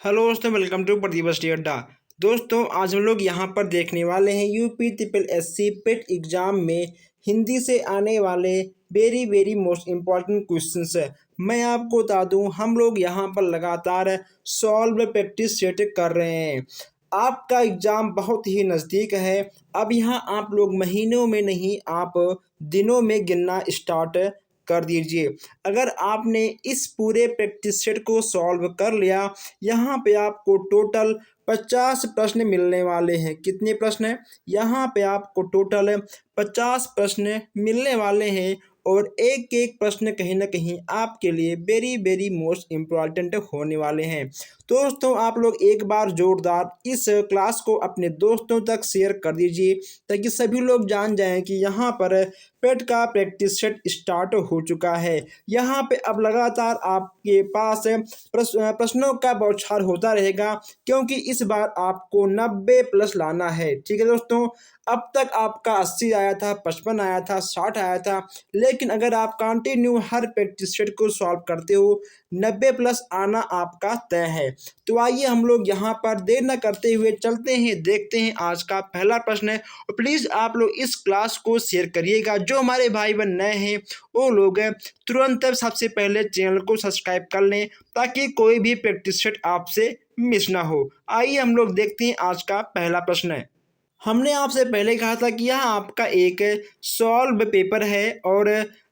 Hello दोस्तों, welcome to प्रतिवर्ष अड्डा। दोस्तों, आज हम लोग यहाँ पर देखने वाले हैं यूपी ट्रिपल एससी पेट एग्जाम में हिंदी से आने वाले very very most important questions है। मैं आपको बता दूं, हम लोग यहाँ पर लगातार सॉल्व प्रैक्टिस सेट कर रहे हैं। आपका एग्जाम बहुत ही नज़दीक है। अब यहाँ आप लोग महीनों में नहीं, आप दिनों में गिनना स्टार्ट कर दीजिए। अगर आपने इस पूरे प्रैक्टिस सेट को सॉल्व कर लिया, यहाँ पे आपको टोटल 50 प्रश्न मिलने वाले हैं। कितने प्रश्न हैं? यहाँ पे आपको टोटल 50 प्रश्न मिलने वाले हैं और एक एक प्रश्न कहीं ना कहीं आपके लिए वेरी वेरी मोस्ट इम्पॉर्टेंट होने वाले हैं। दोस्तों, आप लोग एक बार जोरदार इस क्लास को अपने दोस्तों तक शेयर कर दीजिए ताकि सभी लोग जान जाएं कि यहाँ पर पेट का प्रैक्टिस सेट स्टार्ट हो चुका है। यहाँ पे अब लगातार आपके पास प्रश्नों का बौछार होता रहेगा, क्योंकि इस बार आपको 90 प्लस लाना है। ठीक है दोस्तों, अब तक आपका 80 आया था, 55 आया था, 60 आया था, लेकिन अगर आप कंटिन्यू हर प्रैक्टिस सेट को सॉल्व करते हो, 90 प्लस आना आपका तय है। तो आइए हम लोग यहाँ पर देर न करते हुए चलते हैं, देखते हैं आज का पहला प्रश्न है। और प्लीज़ आप लोग इस क्लास को शेयर करिएगा। जो हमारे भाई बहन नए हैं वो लोग तुरंत सबसे पहले चैनल को सब्सक्राइब कर लें ताकि कोई भी प्रैक्टिस सेट आपसे मिस ना हो। आइए हम लोग देखते हैं आज का पहला प्रश्न है। हमने आपसे पहले कहा था कि यह आपका एक सॉल्व पेपर है और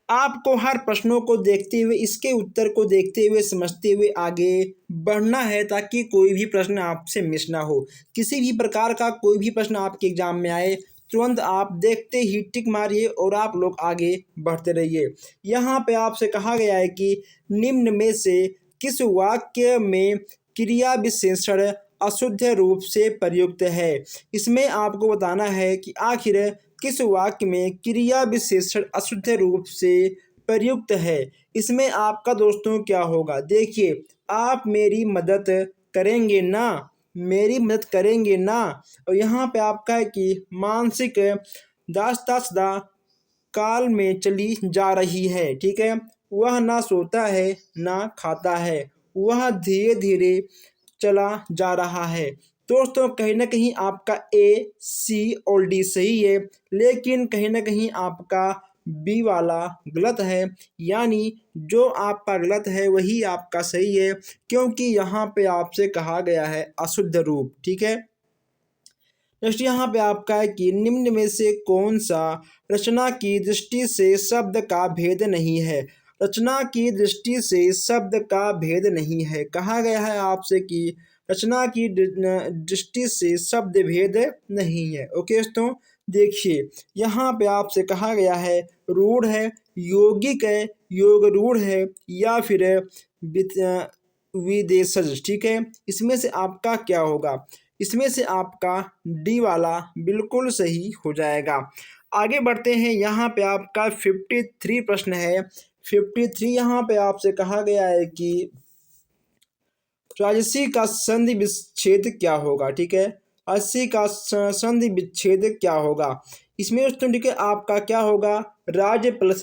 आपको हर प्रश्नों को देखते हुए, इसके उत्तर को देखते हुए, समझते हुए आगे बढ़ना है ताकि कोई भी प्रश्न आपसे मिस ना हो। किसी भी प्रकार का कोई भी प्रश्न आपके एग्जाम में आए, तुरंत आप देखते ही टिक मारिए और आप लोग आगे बढ़ते रहिए। यहाँ पे आपसे कहा गया है कि निम्न में से किस वाक्य में क्रिया विशेषण अशुद्ध रूप से प्रयुक्त है। इसमें आपको बताना है कि आखिर किस वाक्य में क्रिया विशेषण अशुद्ध रूप से प्रयुक्त है। इसमें आपका दोस्तों क्या होगा? देखिए, आप मेरी मदद करेंगे ना, मेरी मदद करेंगे ना। और यहाँ पे आपका है कि मानसिक दास्ता सदा काल में चली जा रही है। ठीक है, वह ना सोता है ना खाता है, वह धीरे धीरे चला जा रहा है। दोस्तों, कहीं ना कहीं आपका ए, सी और डी सही है, लेकिन कहीं ना कहीं आपका बी वाला गलत है। यानी जो आपका गलत है वही आपका सही है, क्योंकि यहाँ पे आपसे कहा गया है अशुद्ध रूप। ठीक है, नेक्स्ट यहाँ पे आपका है कि निम्न में से कौन सा रचना की दृष्टि से शब्द का भेद नहीं है। रचना की दृष्टि से शब्द का भेद नहीं है। कहा गया है आपसे कि रचना की दृष्टि से शब्द भेद नहीं है। ओके दोस्तों, देखिए यहाँ पे आपसे कहा गया है रूढ़ है, यौगिक है, योग रूढ़ है, या फिर विदेशज। ठीक है, इसमें से आपका क्या होगा? इसमें से आपका डी वाला बिल्कुल सही हो जाएगा। आगे बढ़ते हैं। यहाँ पे आपका 53 प्रश्न है। 53 यहाँ पे आपसे कहा गया है कि राजसी का संधि विच्छेद क्या होगा। ठीक है, अस्सी का संधि विच्छेद क्या होगा? इसमें दोस्तों ठीक है, आपका क्या होगा? राज प्लस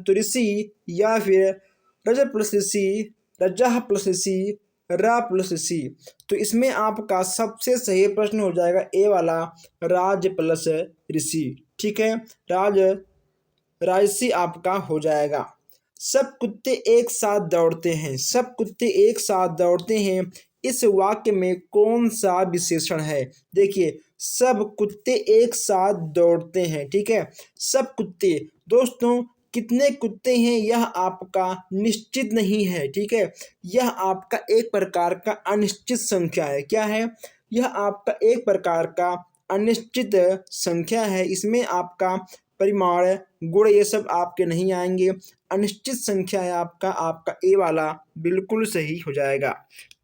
तुलसी, या फिर रज प्लस ऋषि, रजह प्लस ऋषि, रा प्लस ऋषि। तो इसमें आपका सबसे सही प्रश्न हो जाएगा ए वाला, राज प्लस ऋषि। ठीक है, राजसी आपका हो जाएगा। सब कुत्ते एक साथ दौड़ते हैं, सब कुत्ते एक साथ दौड़ते हैं, इस वाक्य में कौन सा विशेषण है? देखिए, सब कुत्ते एक साथ दौड़ते हैं। ठीक है, सब कुत्ते। दोस्तों, कितने कुत्ते हैं यह आपका निश्चित नहीं है। ठीक है, यह आपका एक प्रकार का अनिश्चित संख्या है। क्या है? यह आपका एक प्रकार का अनिश्चित संख्या है। इसमें आपका परिमाण, गुण ये सब आपके नहीं आएंगे। अनिश्चित संख्या है आपका ए वाला बिल्कुल सही हो जाएगा।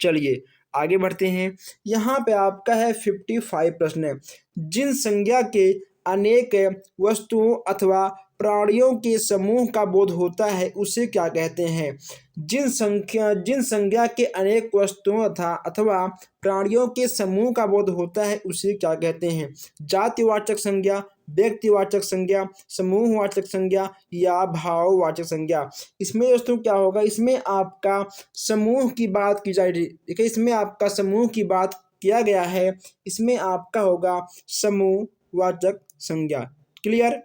चलिए आगे बढ़ते हैं। यहाँ पे आपका है 55 प्रश्न। जिन संज्ञा के अनेक वस्तुओं अथवा प्राणियों के समूह का बोध होता है उसे क्या कहते हैं? जिन संज्ञा के अनेक वस्तुओं अथवा प्राणियों के समूह का बोध होता है उसे क्या कहते हैं? जातिवाचक संज्ञा, व्यक्तिवाचक संज्ञा, समूहवाचक संज्ञा या भाववाचक संज्ञा। इसमें दोस्तों क्या होगा, इसमें आपका समूह की बात की जाएगी। देखिए इसमें आपका समूह की बात किया गया है, इसमें आपका होगा समूहवाचक संज्ञा। क्लियर,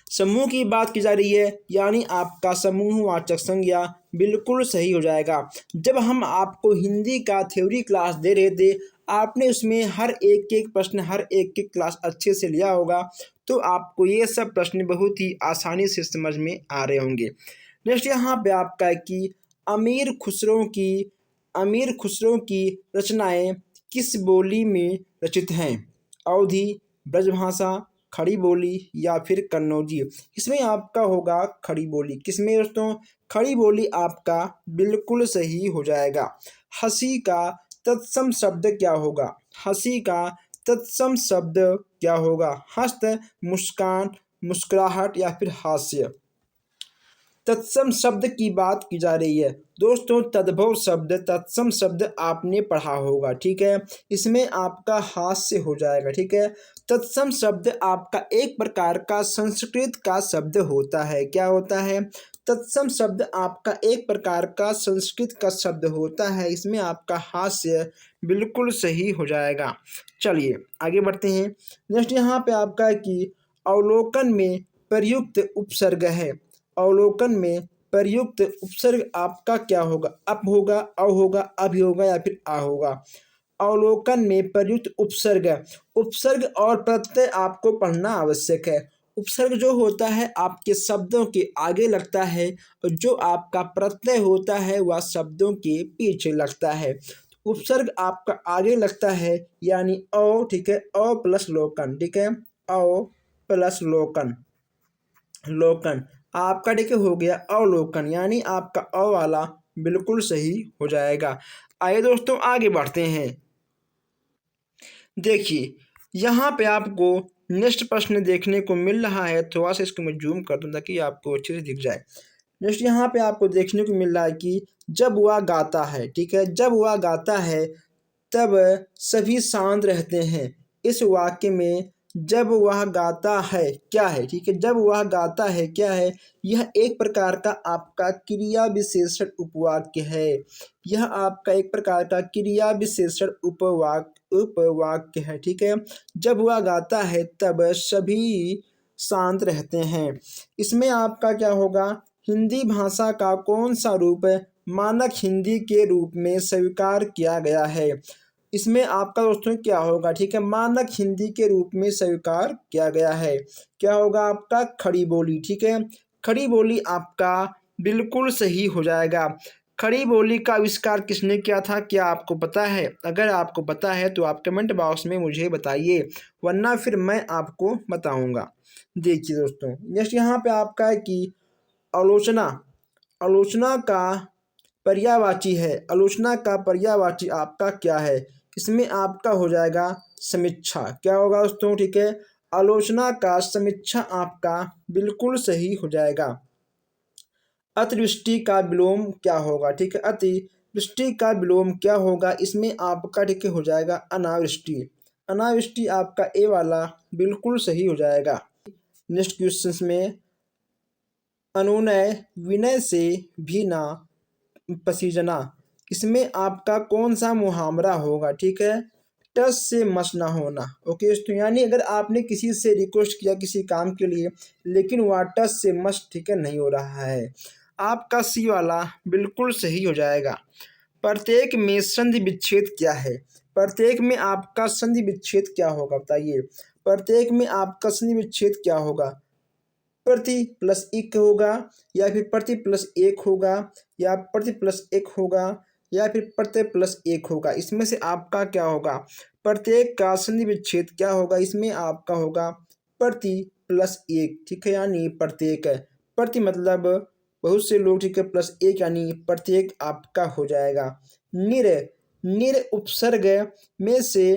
समूह की बात की जा रही है यानी आपका समूहवाचक संज्ञा बिल्कुल सही हो जाएगा। जब हम आपको हिंदी का थ्योरी क्लास दे रहे थे, आपने उसमें हर एक एक प्रश्न, हर एक एक क्लास अच्छे से लिया होगा, तो आपको ये सब प्रश्न बहुत ही आसानी से समझ में आ रहे होंगे। नेक्स्ट यहाँ पे आपका है कि अमीर खुसरो की रचनाएं किस बोली में रचित हैं? अवधी, ब्रजभाषा, खड़ी बोली या फिर कन्नौजी। इसमें आपका होगा खड़ी बोली। किसमें दोस्तों? खड़ी बोली आपका बिल्कुल सही हो जाएगा। हंसी का तत्सम शब्द क्या होगा? हंसी का तत्सम शब्द क्या होगा? हस्त, मुस्कान, मुस्कुराहट या फिर हास्य। तत्सम शब्द की बात की जा रही है दोस्तों। तद्भव शब्द, तत्सम शब्द आपने पढ़ा होगा, ठीक है। इसमें आपका हास्य हो जाएगा, ठीक है। तत्सम शब्द आपका एक प्रकार का संस्कृत का शब्द होता है। क्या होता है? तत्सम शब्द आपका एक प्रकार का संस्कृत का शब्द होता है। इसमें आपका हास्य बिल्कुल सही हो जाएगा। चलिए आगे बढ़ते हैं। नेक्स्ट यहाँ पे आपका है कि अवलोकन में प्रयुक्त उपसर्ग है। अवलोकन में प्रयुक्त उपसर्ग आपका क्या होगा? अप होगा, अव होगा, अभि होगा या फिर आ होगा। अवलोकन में प्रयुक्त उपसर्ग, उपसर्ग और प्रत्यय आपको पढ़ना आवश्यक है। उपसर्ग जो होता है आपके शब्दों के आगे लगता है, और जो आपका प्रत्यय होता है वह शब्दों के पीछे लगता है। उपसर्ग आपका आगे लगता है यानी अ, ठीक है। अ प्लस लोकन, ठीक है। अ प्लस लोकन, लोकन आपका ठीक है हो गया अवलोकन, यानी आपका अ वाला बिल्कुल सही हो जाएगा। आइए दोस्तों आगे बढ़ते हैं। देखिए यहाँ पे आपको नेक्स्ट प्रश्न देखने को मिल रहा है। थोड़ा सा इसको मैं जूम कर दूं ताकि आपको अच्छे से दिख जाए। नेक्स्ट यहाँ पे आपको देखने को मिल रहा है कि जब वह गाता है, ठीक है। जब वह गाता है तब सभी शांत रहते हैं। इस वाक्य में जब वह गाता है क्या है? ठीक है, जब वह गाता है क्या है? यह एक प्रकार का आपका क्रिया विशेषण उपवाक्य है। यह आपका एक प्रकार का क्रिया विशेषण उपवाक्य है, ठीक है। जब वह गाता है तब सभी शांत रहते हैं। इसमें आपका क्या होगा? हिंदी भाषा का कौन सा रूप मानक हिंदी के रूप में स्वीकार किया गया है? इसमें आपका दोस्तों क्या होगा? ठीक है, मानक हिंदी के रूप में स्वीकार किया गया है। क्या होगा आपका? खड़ी बोली, ठीक है। खड़ी बोली आपका बिल्कुल सही हो जाएगा। खड़ी बोली का आविष्कार किसने किया था? क्या आपको पता है? अगर आपको पता है तो आप कमेंट बॉक्स में मुझे बताइए, वरना फिर मैं आपको बताऊंगा। देखिए दोस्तों नेक्स्ट यहाँ पे आपका है कि आलोचना, आलोचना का पर्यायवाची है। आलोचना का पर्यायवाची आपका क्या है? इसमें आपका हो जाएगा समीक्षा। क्या होगा दोस्तों? ठीक है, आलोचना का समीक्षा आपका बिल्कुल सही हो जाएगा। अतिवृष्टि का विलोम क्या होगा? ठीक है, अतिवृष्टि का विलोम क्या होगा? इसमें आपका ठीक है हो जाएगा अनावृष्टि। अनावृष्टि आपका ए वाला बिल्कुल सही हो जाएगा। नेक्स्ट क्वेश्चन में अनुनय विनय से भी ना पसीजना, इसमें आपका कौन सा मुहावरा होगा? ठीक है, टस से मस ना होना। ओके तो यानी अगर आपने किसी से रिक्वेस्ट किया किसी काम के लिए, लेकिन वह टस से मस ठीक है नहीं हो रहा है, आपका सी वाला बिल्कुल सही हो जाएगा। प्रत्येक में संधि विच्छेद क्या है? प्रत्येक में आपका संधि विच्छेद क्या होगा बताइए? प्रत्येक में आपका संधि विच्छेद क्या होगा? प्रति प्लस एक होगा, या फिर प्रति प्लस एक होगा, या प्रति प्लस एक होगा, या फिर प्रत्यय प्लस एक होगा। इसमें से आपका क्या होगा? प्रत्येक का संधि विच्छेद क्या होगा? इसमें आपका होगा प्रति प्लस एक, ठीक है, यानी प्रत्येक। प्रति मतलब बहुत से लोग, ठीक है, प्लस एक यानी प्रत्येक आपका हो जाएगा। निर, निर उपसर्ग में से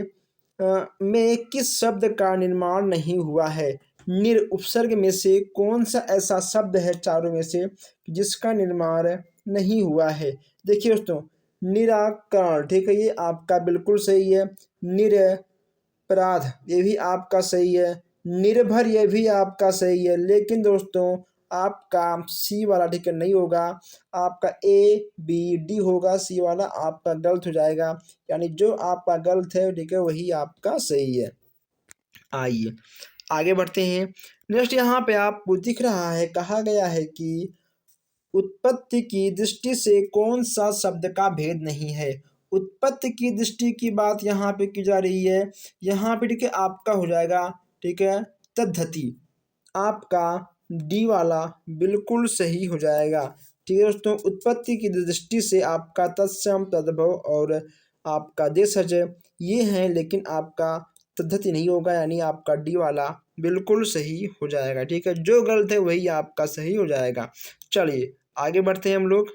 में किस शब्द का निर्माण नहीं हुआ है? निर उपसर्ग में से कौन सा ऐसा शब्द है चारों में से जिसका निर्माण नहीं हुआ है? देखिए दोस्तों, निराकरण, ठीक है, ये आपका बिल्कुल सही है। निरपराध, ये भी आपका सही है। निर्भर ये भी आपका सही है, लेकिन दोस्तों आपका सी वाला ठीक है नहीं होगा, आपका ए बी डी होगा, सी वाला आपका गलत हो जाएगा। यानी जो आपका गलत है ठीक है वही आपका सही है। आइए आगे बढ़ते हैं। नेक्स्ट यहाँ पे आपको दिख रहा है, कहा गया है कि उत्पत्ति की दृष्टि से कौन सा शब्द का भेद नहीं है। उत्पत्ति की दृष्टि की बात यहाँ पे की जा रही है। यहाँ पे ठीक है आपका हो जाएगा ठीक है तद्धति, आपका डी वाला बिल्कुल सही हो जाएगा। ठीक है दोस्तों, उत्पत्ति की दृष्टि से आपका तत्सम तद्भव और आपका देशज ये हैं, लेकिन आपका तद्धति नहीं होगा, यानी आपका डी वाला बिल्कुल सही हो जाएगा। ठीक है, जो गलत है वही आपका सही हो जाएगा। चलिए आगे बढ़ते हैं हम लोग।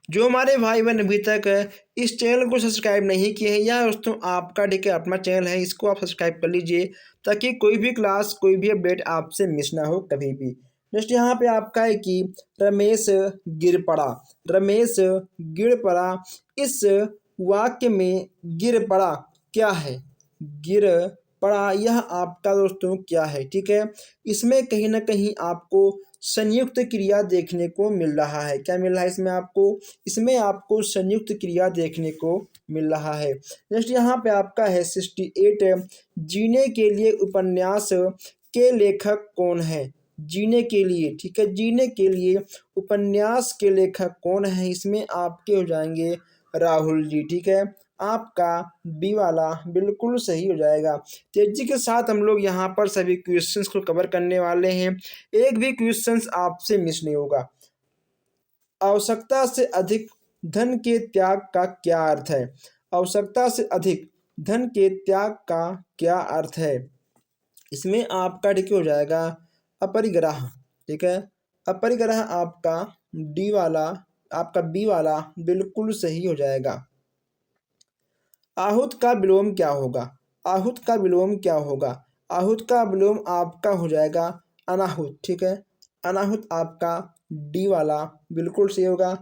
जो हमारे भाई बहन अभी तक इस चैनल को सब्सक्राइब नहीं किए हैं, या दोस्तों आपका ठीक है अपना चैनल है, इसको आप सब्सक्राइब कर लीजिए ताकि कोई भी क्लास कोई भी अपडेट आपसे मिस ना हो कभी भी। नेक्स्ट यहाँ पे आपका है कि रमेश गिर पड़ा। रमेश गिर पड़ा, इस वाक्य में गिर पड़ा क्या है? गिर पड़ा यह आपका दोस्तों क्या है? ठीक है, इसमें कहीं ना कहीं आपको संयुक्त क्रिया देखने को मिल रहा है। क्या मिल रहा है इसमें आपको? इसमें आपको संयुक्त क्रिया देखने को मिल रहा है। नेक्स्ट यहाँ पे आपका है 68, जीने के लिए उपन्यास के लेखक कौन है? जीने के लिए, ठीक है, जीने के लिए उपन्यास के लेखक कौन है? इसमें आपके हो जाएंगे राहुल जी। ठीक है, आपका बी वाला बिल्कुल सही हो जाएगा। तेजी के साथ हम लोग यहाँ पर सभी क्वेश्चंस को कवर करने वाले हैं, एक भी क्वेश्चंस आपसे मिस नहीं होगा। आवश्यकता से अधिक धन के त्याग का क्या अर्थ है? आवश्यकता से अधिक धन के त्याग का क्या अर्थ है? इसमें आपका ठीक हो जाएगा अपरिग्रह। ठीक है, अपरिग्रह आपका डी वाला, आपका बी वाला बिल्कुल सही हो जाएगा। आहूत का विलोम क्या होगा? आहूत का विलोम क्या होगा? आहूत का विलोम आपका हो जाएगा अनाहुत। ठीक है, अनाहुत आपका डी वाला बिल्कुल सही होगा।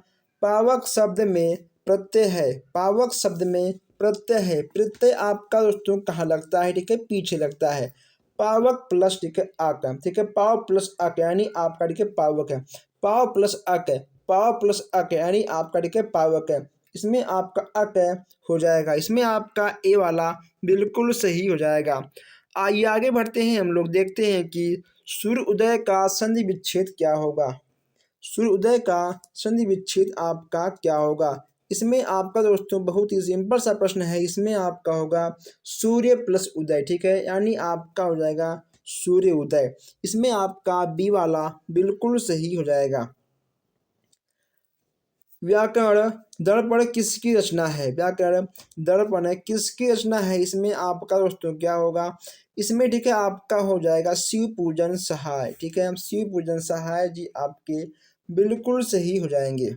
पावक शब्द में प्रत्यय है, पावक शब्द में प्रत्यय है, प्रत्यय आपका दोस्तों कहाँ लगता है? ठीक है, पीछे लगता है। पावक प्लस ठीक है अक, ठीक है, पाव प्लस अक यानी आपका ठीक है पावक है। पाव प्लस अक, पाव प्लस अक यानी आपका ठीक है पावक है। इसमें आपका अक हो जाएगा, इसमें आपका ए वाला बिल्कुल सही हो जाएगा। आइए आगे बढ़ते हैं, हम लोग देखते हैं कि सूर्य उदय का संधि विच्छेद क्या होगा। सूर्य उदय का संधि विच्छेद आपका क्या होगा? इसमें आपका दोस्तों बहुत ही सिंपल सा प्रश्न है, इसमें आपका होगा सूर्य प्लस उदय। ठीक है, यानी आपका हो जाएगा सूर्य उदय। इसमें आपका बी वाला बिल्कुल सही हो जाएगा। व्याकरण दर्पण किसकी रचना है? व्याकरण दर्पण किसकी रचना है? इसमें आपका दोस्तों क्या होगा? इसमें ठीक है आपका हो जाएगा शिव पूजन सहाय। ठीक है, शिव पूजन सहाय जी आपके बिल्कुल सही हो जाएंगे।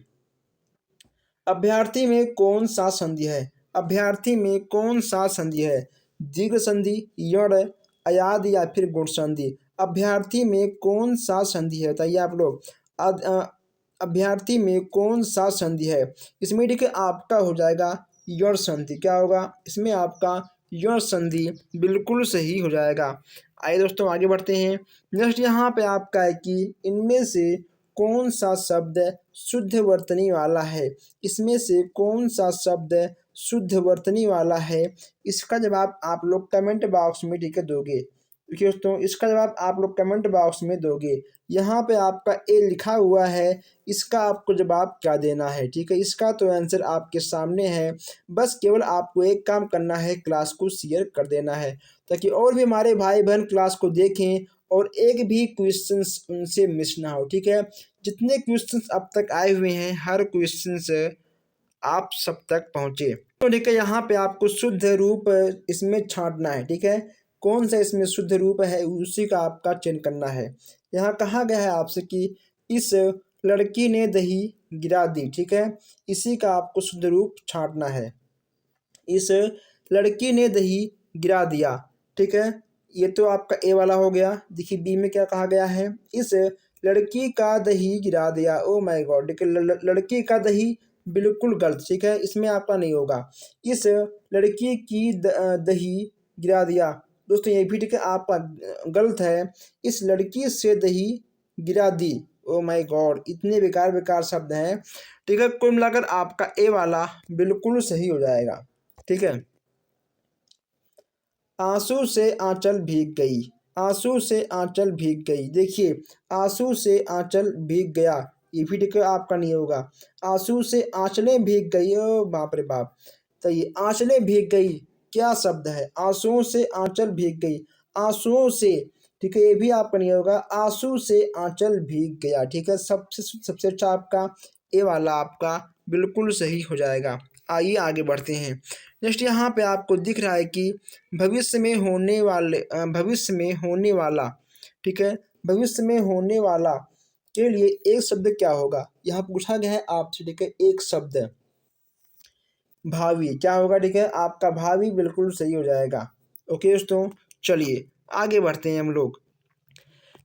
अभ्यर्थी में कौन सा संधि है? अभ्यर्थी में कौन सा संधि है? दीर्घ संधि, यण, अयाद या फिर गुण संधि? अभ्यर्थी में कौन सा संधि है बताइए आप लोग। अभ्यर्थी में कौन सा संधि है? इसमें ठीक है आपका हो जाएगा यण संधि। क्या होगा? इसमें आपका यण संधि बिल्कुल सही हो जाएगा। आइए दोस्तों आगे बढ़ते हैं। नेक्स्ट यहाँ पे आपका है कि इनमें से कौन सा शब्द शुद्ध वर्तनी वाला है? इसमें से कौन सा शब्द शुद्ध वर्तनी वाला है? इसका जवाब आप लोग कमेंट बॉक्स में ठीक है दोगे। देखिए दोस्तों, इसका जवाब आप लोग कमेंट बॉक्स में दोगे। यहाँ पे आपका ए लिखा हुआ है, इसका आपको जवाब क्या देना है? ठीक है, इसका तो आंसर आपके सामने है, बस केवल आपको एक काम करना है, क्लास को शेयर कर देना है ताकि और भी हमारे भाई बहन क्लास को देखें और एक भी क्वेश्चंस उनसे मिस ना हो। ठीक है, जितने क्वेश्चंस अब तक आए हुए हैं हर क्वेश्चंस आप सब तक पहुँचे। तो ठीक है, यहाँ पे आपको शुद्ध रूप इसमें छांटना है। ठीक है, कौन सा इसमें शुद्ध रूप है उसी का आपका चयन करना है। यहाँ कहा गया है आपसे कि इस लड़की ने दही गिरा दी। ठीक है, इसी का आपको शुद्ध रूप छांटना है। इस लड़की ने दही गिरा दिया। ठीक है, ये तो आपका ए वाला हो गया। देखिए बी में क्या कहा गया है? इस लड़की का दही गिरा दिया। ओ माय गॉड, देखिए लड़की का दही बिल्कुल गलत। ठीक है, इसमें आपका नहीं होगा। इस लड़की की दही गिरा दिया। दोस्तों ये भी ठीक है आपका गलत है। इस लड़की से दही गिरा दी, ओ माय गॉड, इतने बेकार बेकार शब्द हैं। ठीक है, कुल मिलाकर आपका ए वाला बिल्कुल सही हो जाएगा। ठीक है, आंसू से आंचल भीग गई, आंसू से आंचल भीग गई। देखिए, आंसू से आंचल भीग गया, ये भी ठीक है आपका नहीं होगा। आंसू से आंचलें भीग गई, ओ बाप रे बाप। तो ये आंचलें भीग गई क्या शब्द है? आंसुओं से आंचल भीग गई, आंसुओं से, ठीक है ये भी आपका नहीं होगा। आंसू से आंचल भीग गया, ठीक है, सबसे सबसे अच्छा आपका ए वाला आपका बिल्कुल सही हो जाएगा। आइए आगे बढ़ते हैं। नेक्स्ट यहाँ पे आपको दिख रहा है कि भविष्य में होने वाले भविष्य में होने वाला, ठीक है, भविष्य में होने वाला के लिए एक शब्द क्या होगा? यहाँ पूछा गया है आपसे, ठीक है, एक शब्द भावी क्या होगा? ठीक है, आपका भावी बिल्कुल सही हो जाएगा। ओके दोस्तों, चलिए आगे बढ़ते हैं हम लोग।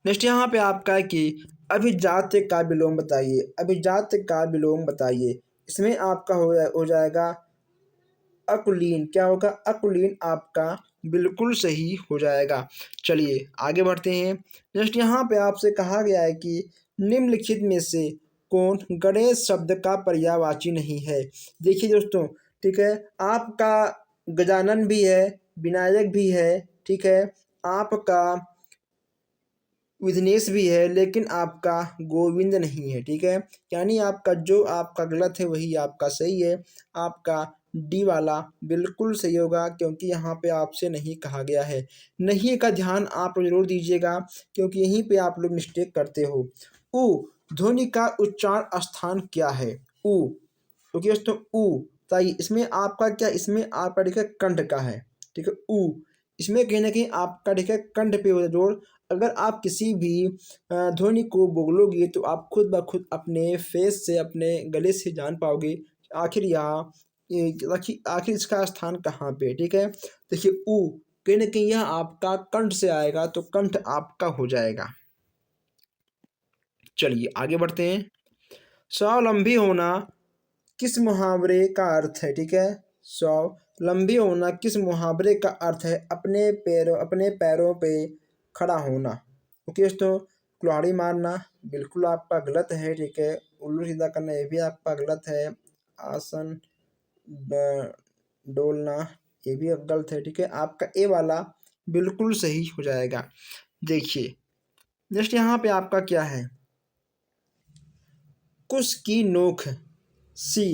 नेक्स्ट यहाँ पे आपका है कि अभिजात का विलोम बताइए, अभिजात का विलोम बताइए। इसमें आपका हो जाएगा अकुलीन, क्या होगा? अकुलीन आपका बिल्कुल सही हो जाएगा। चलिए आगे बढ़ते हैं। नेक्स्ट यहाँ पे आपसे कहा गया है कि निम्नलिखित में से कौन गणेश शब्द का पर्यायवाची नहीं है? देखिए दोस्तों, ठीक है, आपका गजानन भी है, विनायक भी है, ठीक है, आपका विघ्नेश भी है, लेकिन आपका गोविंद नहीं है। ठीक है, यानी आपका जो आपका गलत है वही आपका सही है। आपका डी वाला बिल्कुल सही होगा, क्योंकि यहाँ पे आपसे नहीं कहा गया है। नहीं का ध्यान आप जरूर दीजिएगा, क्योंकि यहीं पे आप लोग मिस्टेक करते हो। उ ध्वनि का उच्चारण स्थान क्या है? उ, क्योंकि दोस्तों उ, ताई इसमें आपका क्या, इसमें आपका ठीक है कंठ का है। ठीक है, उ इसमें कहीं ना कहीं आपका ठीक है कंठ पे हो जोर। अगर आप किसी भी ध्वनि को बोलोगे तो आप खुद ब खुद अपने फेस से, अपने गले से जान पाओगे आखिर यहाँ आखिर इसका स्थान कहाँ पे है। ठीक है, देखिए ऊ कहीं ना कहीं यह आपका कंठ से आएगा, तो कंठ आपका हो जाएगा। चलिए आगे बढ़ते हैं। स्वावलंबी होना किस मुहावरे का अर्थ है? ठीक है, स्वावलंबी होना किस मुहावरे का अर्थ है? अपने पैरों पे खड़ा होना। ओके दोस्तों, कुल्हाड़ी मारना बिल्कुल आपका गलत है। ठीक है, उल्लू सीधा करना ये भी आपका गलत है। आसन डोलना ये भी गलत है। ठीक है, आपका ए वाला बिल्कुल सही हो जाएगा। देखिए नेक्स्ट यहाँ पे आपका क्या है? कुश की नोक सी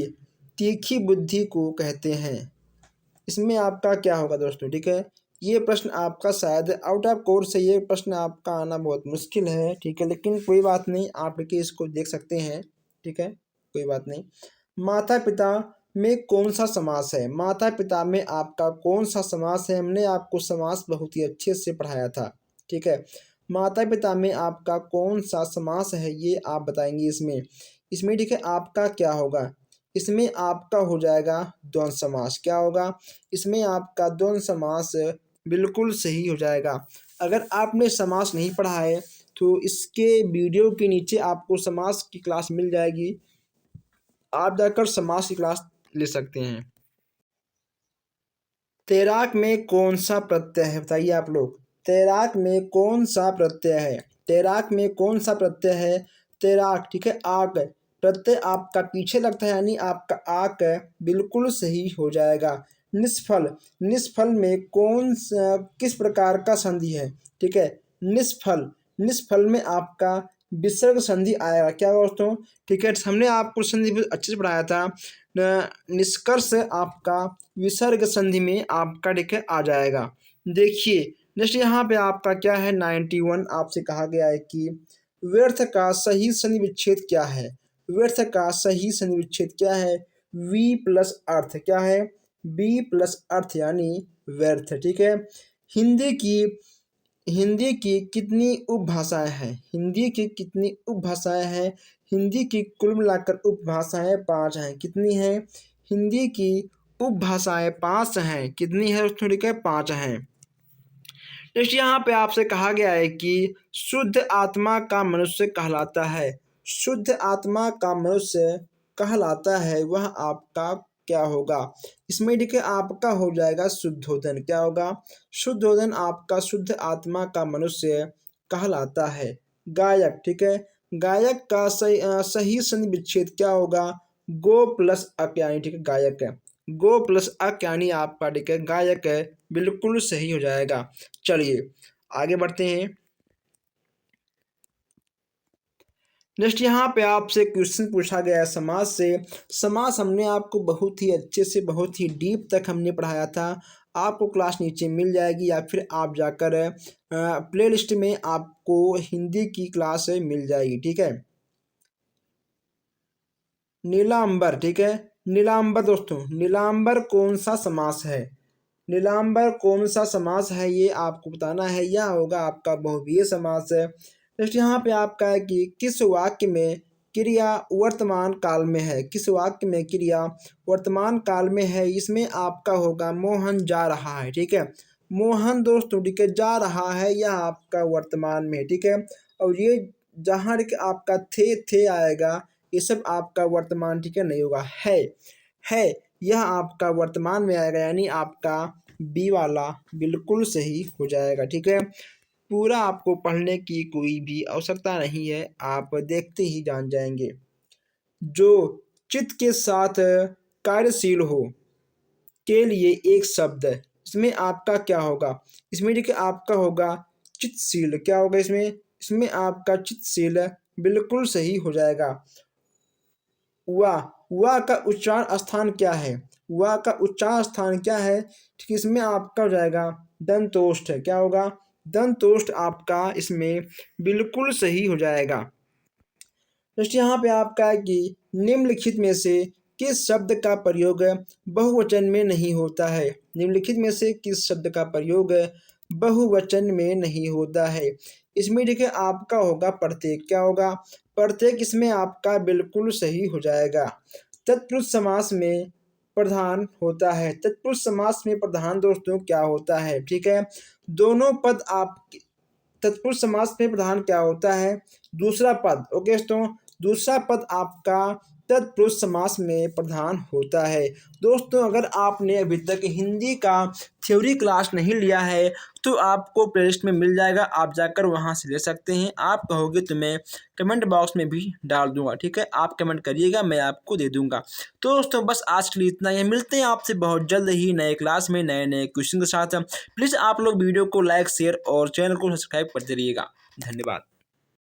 तीखी बुद्धि को कहते हैं। इसमें आपका क्या होगा दोस्तों? ठीक है, ये प्रश्न आपका शायद आउट ऑफ कोर्स है, ये प्रश्न आपका आना बहुत मुश्किल है। ठीक है, लेकिन कोई बात नहीं, आप लेके इसको देख सकते हैं। ठीक है, कोई बात नहीं। माता पिता में कौन सा समास है? माता पिता में आपका कौन सा समास है? हमने आपको समास बहुत ही अच्छे से पढ़ाया था। ठीक है, माता पिता में आपका कौन सा समास है ये आप बताएंगे इसमें। इसमें ठीक है आपका क्या होगा? इसमें आपका हो जाएगा द्वंद्व समास। क्या होगा? इसमें आपका द्वंद्व समास बिल्कुल सही हो जाएगा। अगर आपने समास नहीं पढ़ा है तो इसके वीडियो के नीचे आपको समास की क्लास मिल जाएगी, आप जाकर समास की क्लास ले सकते हैं। तैराक में कौन सा प्रत्यय है? बताइए आप लोग, तैराक में कौन सा प्रत्यय है? तैराक में कौन सा प्रत्यय है? तैराक, ठीक है, आक प्रत्यय आपका पीछे लगता है, यानी आपका आक बिल्कुल सही हो जाएगा। निष्फल, निष्फल में किस प्रकार का संधि है? ठीक है, निष्फल, निष्फल में आपका विसर्ग संधि आएगा। क्या दोस्तों? ठीक है, हमने आपको संधि बहुत अच्छे से पढ़ाया था। निष्कर्ष आपका विसर्ग संधि में आपका ठीक है आ जाएगा। देखिए नेक्स्ट यहाँ पे आपका क्या है? 91 आपसे कहा गया है कि व्यर्थ का सही संधि विच्छेद क्या है? व्यर्थ का सही संधि विच्छेद क्या है? वी प्लस अर्थ, क्या है? बी प्लस अर्थ यानी व्यर्थ। ठीक है, हिंदी की हिंदी की कितनी उपभाषाएं हैं? हिंदी की कितनी उपभाषाएं हैं? हिंदी की कुल मिलाकर उपभाषाएं 5 हैं। कितनी हैं? हिंदी की उपभाषाएं 5 हैं। कितनी है दोस्तों? ठीक है, 5 हैं। नेक्स्ट यहाँ पे आपसे कहा गया है कि शुद्ध आत्मा का मनुष्य कहलाता है। शुद्ध आत्मा का मनुष्य कहलाता है वह आपका क्या होगा? इसमें ठीक है आपका हो जाएगा शुद्धोधन। क्या होगा? शुद्धोधन आपका शुद्ध आत्मा का मनुष्य कहलाता है। गायक, ठीक है, गायक का सही संधि विच्छेद क्या होगा? गो प्लस अक यानी ठीक है गायक है। गो प्लस अक यानी आपका ठीक है गायक है, बिल्कुल सही हो जाएगा। चलिए आगे बढ़ते हैं। नेक्स्ट यहाँ पे आपसे क्वेश्चन पूछा गया है समास से। समास हमने आपको बहुत ही अच्छे से बहुत ही डीप तक हमने पढ़ाया था। आपको क्लास नीचे मिल जाएगी या फिर आप जाकर प्लेलिस्ट में आपको हिंदी की क्लास मिल जाएगी, ठीक है। नीलांबर, ठीक है, नीलांबर दोस्तों, नीलांबर कौन सा समास है? नीलांबर कौन सा समास है ये आपको बताना है। यह होगा आपका बहुव्रीहि समास है। नेक्स्ट यहाँ पे आपका है कि किस वाक्य में क्रिया वर्तमान काल में है? किस वाक्य में क्रिया वर्तमान काल में है? इसमें आपका होगा मोहन जा रहा है, ठीक है। मोहन दोस्तों ठीक है जा रहा है, यह आपका वर्तमान में है, ठीक है। और ये जहाँ ठीक है आपका थे आएगा, ये सब आपका वर्तमान ठीक है नहीं होगा। है यह आपका वर्तमान में आएगा, यानी आपका बी वाला बिल्कुल सही हो जाएगा, ठीक है। पूरा आपको पढ़ने की कोई भी आवश्यकता नहीं है, आप देखते ही जान जाएंगे। जो चित्त के साथ कार्यशील हो के लिए एक शब्द, इसमें आपका क्या होगा? इसमें देखिए आपका होगा चित्तशील। क्या होगा इसमें? इसमें आपका चित्तशील बिल्कुल सही हो जाएगा। वा का उच्चारण स्थान क्या है? वा का उच्चारण स्थान क्या है? ठीक, इसमें आपका हो जाएगा दंतोष्ठ। क्या होगा? दंतोष्ठ आपका इसमें बिल्कुल सही हो जाएगा। नेक्स्ट यहाँ पे आपका है कि निम्नलिखित में से किस शब्द का प्रयोग बहुवचन में नहीं होता है? निम्नलिखित में से किस शब्द का प्रयोग बहुवचन में नहीं होता है? इसमें देखिए आपका होगा प्रत्येक। क्या होगा? प्रत्येक इसमें आपका बिल्कुल सही हो जाएगा। तत्पुरुष समास में प्रधान होता है। तत्पुरुष समास में प्रधान दोस्तों क्या होता है? ठीक है, दोनों पद आप तत्पुरुष समास में प्रधान क्या होता है? दूसरा पद। ओके दोस्तों, दूसरा पद आपका तत्पुरुष समास में प्रधान होता है। दोस्तों अगर आपने अभी तक हिंदी का थ्योरी क्लास नहीं लिया है तो आपको प्लेलिस्ट में मिल जाएगा, आप जाकर वहां से ले सकते हैं। आप कहोगे तो मैं कमेंट बॉक्स में भी डाल दूंगा, ठीक है, आप कमेंट करिएगा मैं आपको दे दूंगा। तो दोस्तों बस आज के लिए इतना ही, मिलते हैं आपसे बहुत जल्द ही नए क्लास में नए नए क्वेश्चन के साथ। प्लीज़ आप लोग वीडियो को लाइक शेयर और चैनल को सब्सक्राइब करते रहिएगा। धन्यवाद।